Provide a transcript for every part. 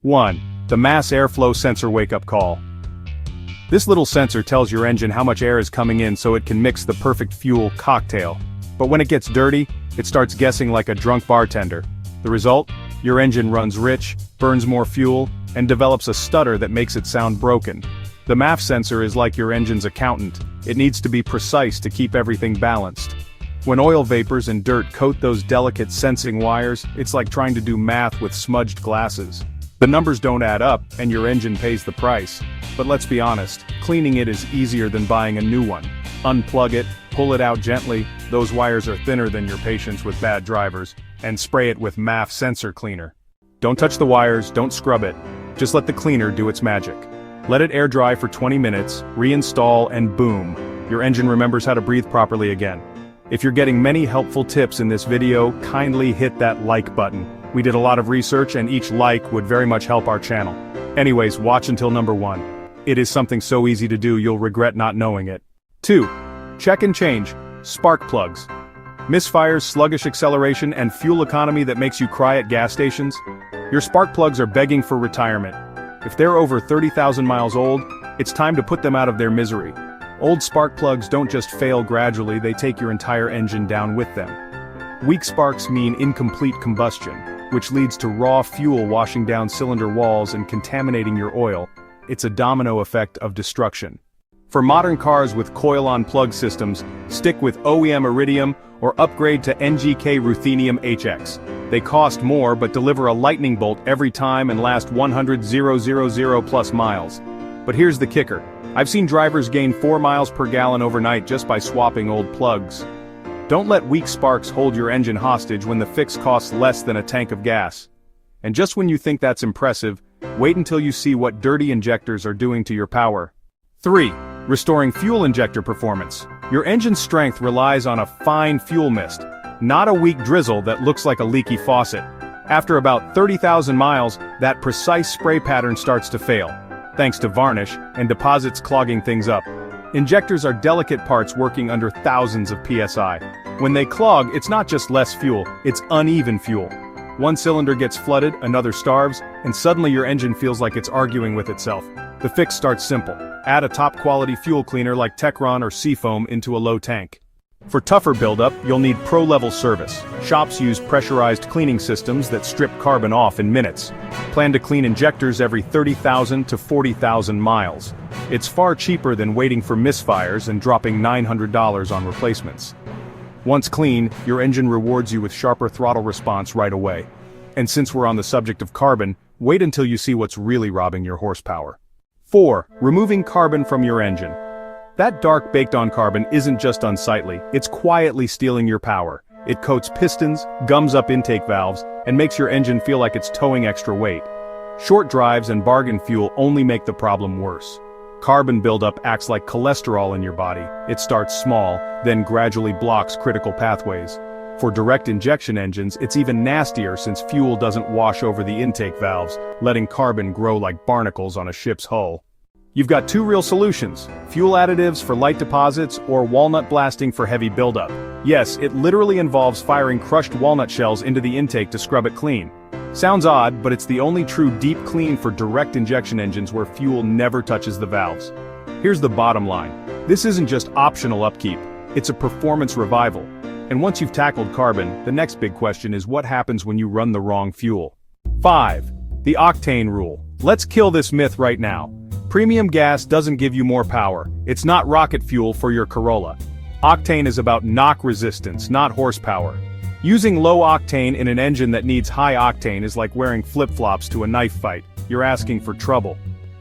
1. The mass airflow sensor wake-up call. This little sensor tells your engine how much air is coming in so it can mix the perfect fuel cocktail. But when it gets dirty, it starts guessing like a drunk bartender. The result? Your engine runs rich, burns more fuel, and develops a stutter that makes it sound broken. The MAF sensor is like your engine's accountant. It needs to be precise to keep everything balanced. When oil vapors and dirt coat those delicate sensing wires, it's like trying to do math with smudged glasses. The numbers don't add up, and your engine pays the price. But let's be honest, cleaning it is easier than buying a new one. Unplug it, pull it out gently, those wires are thinner than your patience with bad drivers, and spray it with MAF sensor cleaner. Don't touch the wires, don't scrub it. Just let the cleaner do its magic. Let it air dry for 20 minutes, reinstall, and boom, your engine remembers how to breathe properly again. If you're getting many helpful tips in this video, kindly hit that like button. We did a lot of research and each like would very much help our channel. Anyways, watch until number 1. It is something so easy to do you'll regret not knowing it. 2. Check and change. Spark plugs. Misfires, sluggish acceleration, and fuel economy that makes you cry at gas stations? Your spark plugs are begging for retirement. If they're over 30,000 miles old, it's time to put them out of their misery. Old spark plugs don't just fail gradually, they take your entire engine down with them. Weak sparks mean incomplete combustion, which leads to raw fuel washing down cylinder walls and contaminating your oil. It's a domino effect of destruction. For modern cars with coil-on plug systems, stick with OEM Iridium or upgrade to NGK Ruthenium HX. They cost more but deliver a lightning bolt every time and last 100,000 plus miles. But here's the kicker. I've seen drivers gain 4 miles per gallon overnight just by swapping old plugs. Don't let weak sparks hold your engine hostage when the fix costs less than a tank of gas. And just when you think that's impressive, wait until you see what dirty injectors are doing to your power. 3. Restoring fuel injector performance. Your engine's strength relies on a fine fuel mist, not a weak drizzle that looks like a leaky faucet. After about 30,000 miles, that precise spray pattern starts to fail, thanks to varnish and deposits clogging things up. Injectors are delicate parts working under thousands of psi. When they clog, it's not just less fuel, it's uneven fuel. One cylinder gets flooded, another starves, and suddenly your engine feels like it's arguing with itself. The fix starts simple. Add a top-quality fuel cleaner like Techron or Seafoam into a low tank. For tougher buildup, you'll need pro-level service. Shops use pressurized cleaning systems that strip carbon off in minutes. Plan to clean injectors every 30,000 to 40,000 miles. It's far cheaper than waiting for misfires and dropping $900 on replacements. Once clean, your engine rewards you with sharper throttle response right away. And since we're on the subject of carbon, wait until you see what's really robbing your horsepower. 4. Removing carbon from your engine. That dark baked-on carbon isn't just unsightly, it's quietly stealing your power. It coats pistons, gums up intake valves, and makes your engine feel like it's towing extra weight. Short drives and bargain fuel only make the problem worse. Carbon buildup acts like cholesterol in your body. It starts small, then gradually blocks critical pathways. For direct injection engines, it's even nastier since fuel doesn't wash over the intake valves, letting carbon grow like barnacles on a ship's hull. You've got 2 real solutions: fuel additives for light deposits or walnut blasting for heavy buildup. Yes, it literally involves firing crushed walnut shells into the intake to scrub it clean. Sounds odd, but it's the only true deep clean for direct injection engines where fuel never touches the valves. Here's the bottom line. This isn't just optional upkeep, it's a performance revival. And once you've tackled carbon, the next big question is what happens when you run the wrong fuel. 5. The octane rule. Let's kill this myth right now. Premium gas doesn't give you more power. It's not rocket fuel for your Corolla. Octane is about knock resistance, not horsepower. Using low octane in an engine that needs high octane is like wearing flip-flops to a knife fight. You're asking for trouble.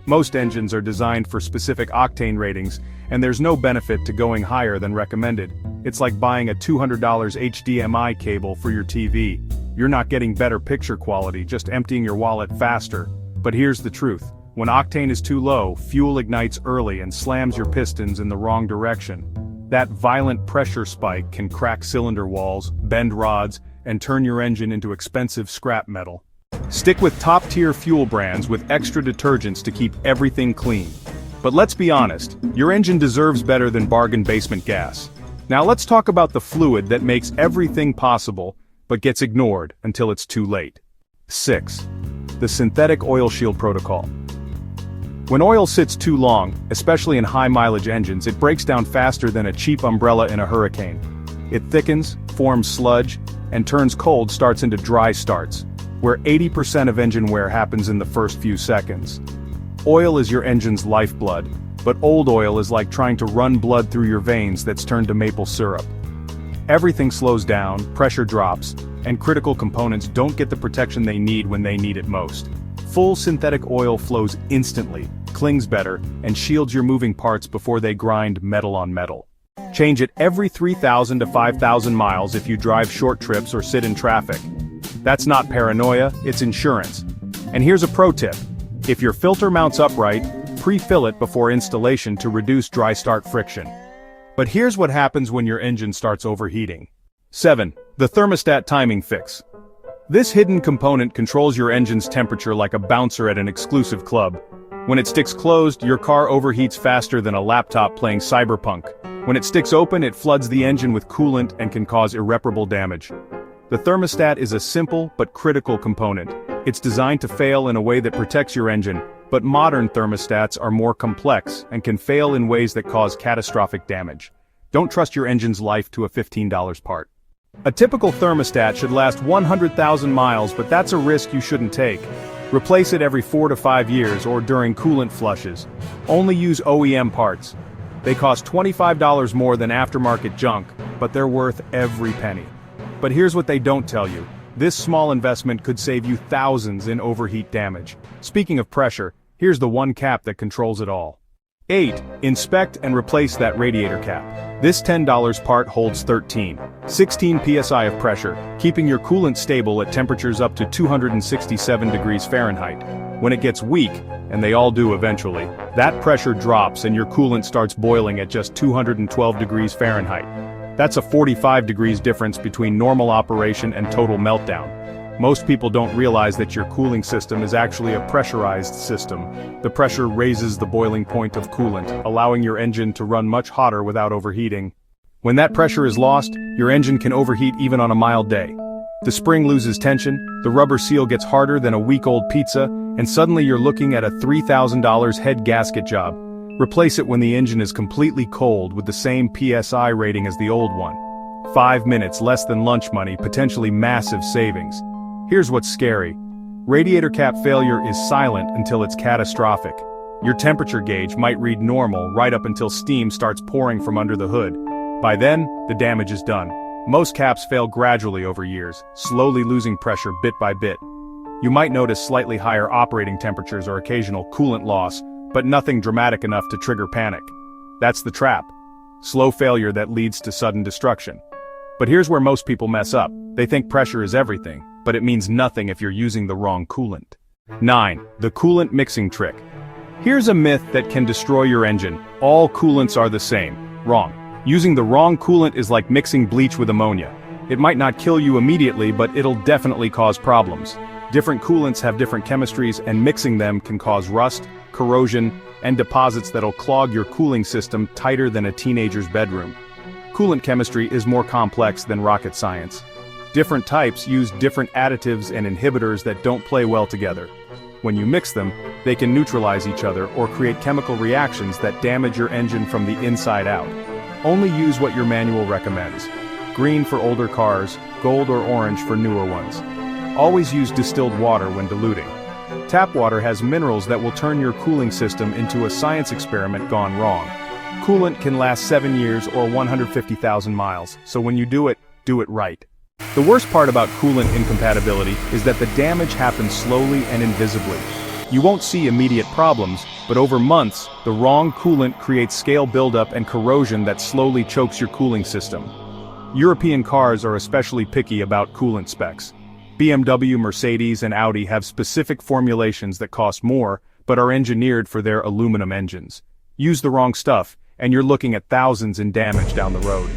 Most engines are designed for specific octane ratings, and there's no benefit to going higher than recommended. It's like buying a $200 HDMI cable for your TV. You're not getting better picture quality, just emptying your wallet faster. But here's the truth. When octane is too low, fuel ignites early and slams your pistons in the wrong direction. That violent pressure spike can crack cylinder walls, bend rods, and turn your engine into expensive scrap metal. Stick with top-tier fuel brands with extra detergents to keep everything clean. But let's be honest, your engine deserves better than bargain basement gas. Now let's talk about the fluid that makes everything possible, but gets ignored until it's too late. 6. The synthetic oil shield protocol. When oil sits too long, especially in high-mileage engines, it breaks down faster than a cheap umbrella in a hurricane. It thickens, forms sludge, and turns cold starts into dry starts, where 80% of engine wear happens in the first few seconds. Oil is your engine's lifeblood, but old oil is like trying to run blood through your veins that's turned to maple syrup. Everything slows down, pressure drops, and critical components don't get the protection they need when they need it most. Full synthetic oil flows instantly, clings better, and shields your moving parts before they grind metal on metal. Change it every 3,000 to 5,000 miles if you drive short trips or sit in traffic. That's not paranoia, it's insurance. And here's a pro tip. If your filter mounts upright, pre-fill it before installation to reduce dry start friction. But here's what happens when your engine starts overheating. 7. The thermostat timing fix. This hidden component controls your engine's temperature like a bouncer at an exclusive club. When it sticks closed, your car overheats faster than a laptop playing Cyberpunk. When it sticks open, it floods the engine with coolant and can cause irreparable damage. The thermostat is a simple but critical component. It's designed to fail in a way that protects your engine, but modern thermostats are more complex and can fail in ways that cause catastrophic damage. Don't trust your engine's life to a $15 part. A typical thermostat should last 100,000 miles, but that's a risk you shouldn't take. Replace it every 4 to 5 years or during coolant flushes. Only use OEM parts. They cost $25 more than aftermarket junk, but they're worth every penny. But here's what they don't tell you. This small investment could save you thousands in overheat damage. Speaking of pressure, here's the one cap that controls it all. 8. Inspect and replace that radiator cap. This $10 part holds 16 psi of pressure, keeping your coolant stable at temperatures up to 267 degrees Fahrenheit. When it gets weak, and they all do eventually, that pressure drops and your coolant starts boiling at just 212 degrees Fahrenheit. That's a 45 degrees difference between normal operation and total meltdown. Most people don't realize that your cooling system is actually a pressurized system. The pressure raises the boiling point of coolant, allowing your engine to run much hotter without overheating. When that pressure is lost, your engine can overheat even on a mild day. The spring loses tension, the rubber seal gets harder than a week-old pizza, and suddenly you're looking at a $3,000 head gasket job. Replace it when the engine is completely cold with the same PSI rating as the old one. 5 minutes, less than lunch money, potentially massive savings. Here's what's scary. Radiator cap failure is silent until it's catastrophic. Your temperature gauge might read normal right up until steam starts pouring from under the hood. By then, the damage is done. Most caps fail gradually over years, slowly losing pressure bit by bit. You might notice slightly higher operating temperatures or occasional coolant loss, but nothing dramatic enough to trigger panic. That's the trap. Slow failure that leads to sudden destruction. But here's where most people mess up. They think pressure is everything, but it means nothing if you're using the wrong coolant. 9. The coolant mixing trick. Here's a myth that can destroy your engine. All coolants are the same. Wrong. Using the wrong coolant is like mixing bleach with ammonia. It might not kill you immediately, but it'll definitely cause problems. Different coolants have different chemistries, and mixing them can cause rust, corrosion, and deposits that'll clog your cooling system tighter than a teenager's bedroom. Coolant chemistry is more complex than rocket science. Different types use different additives and inhibitors that don't play well together. When you mix them, they can neutralize each other or create chemical reactions that damage your engine from the inside out. Only use what your manual recommends. Green for older cars, gold or orange for newer ones. Always use distilled water when diluting. Tap water has minerals that will turn your cooling system into a science experiment gone wrong. Coolant can last 7 years or 150,000 miles, so when you do it right. The worst part about coolant incompatibility is that the damage happens slowly and invisibly. You won't see immediate problems, but over months, the wrong coolant creates scale buildup and corrosion that slowly chokes your cooling system. European cars are especially picky about coolant specs. BMW, Mercedes, and Audi have specific formulations that cost more, but are engineered for their aluminum engines. Use the wrong stuff, and you're looking at thousands in damage down the road.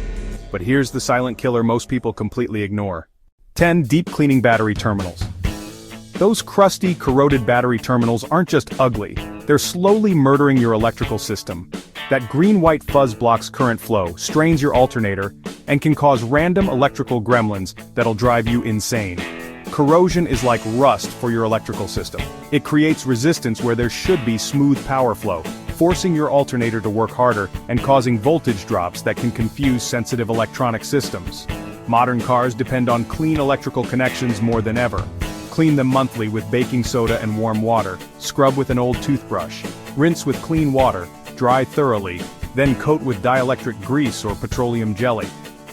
But here's the silent killer most people completely ignore. 10. Deep cleaning battery terminals. Those crusty, corroded battery terminals aren't just ugly, they're slowly murdering your electrical system. That green-white fuzz blocks current flow, strains your alternator, and can cause random electrical gremlins that'll drive you insane. Corrosion is like rust for your electrical system. It creates resistance where there should be smooth power flow, forcing your alternator to work harder and causing voltage drops that can confuse sensitive electronic systems. Modern cars depend on clean electrical connections more than ever. Clean them monthly with baking soda and warm water, scrub with an old toothbrush, rinse with clean water, dry thoroughly, then coat with dielectric grease or petroleum jelly.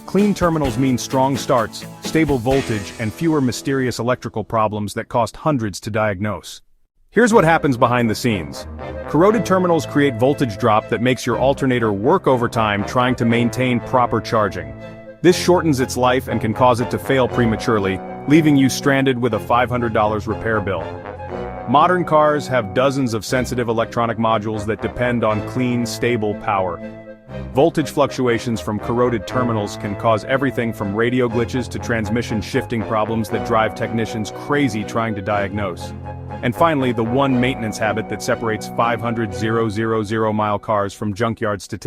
Clean terminals mean strong starts, stable voltage, and fewer mysterious electrical problems that cost hundreds to diagnose. Here's what happens behind the scenes. Corroded terminals create voltage drop that makes your alternator work overtime trying to maintain proper charging. This shortens its life and can cause it to fail prematurely, leaving you stranded with a $500 repair bill. Modern cars have dozens of sensitive electronic modules that depend on clean, stable power. Voltage fluctuations from corroded terminals can cause everything from radio glitches to transmission shifting problems that drive technicians crazy trying to diagnose. And finally, the one maintenance habit that separates 500,000-mile cars from junkyard statistics.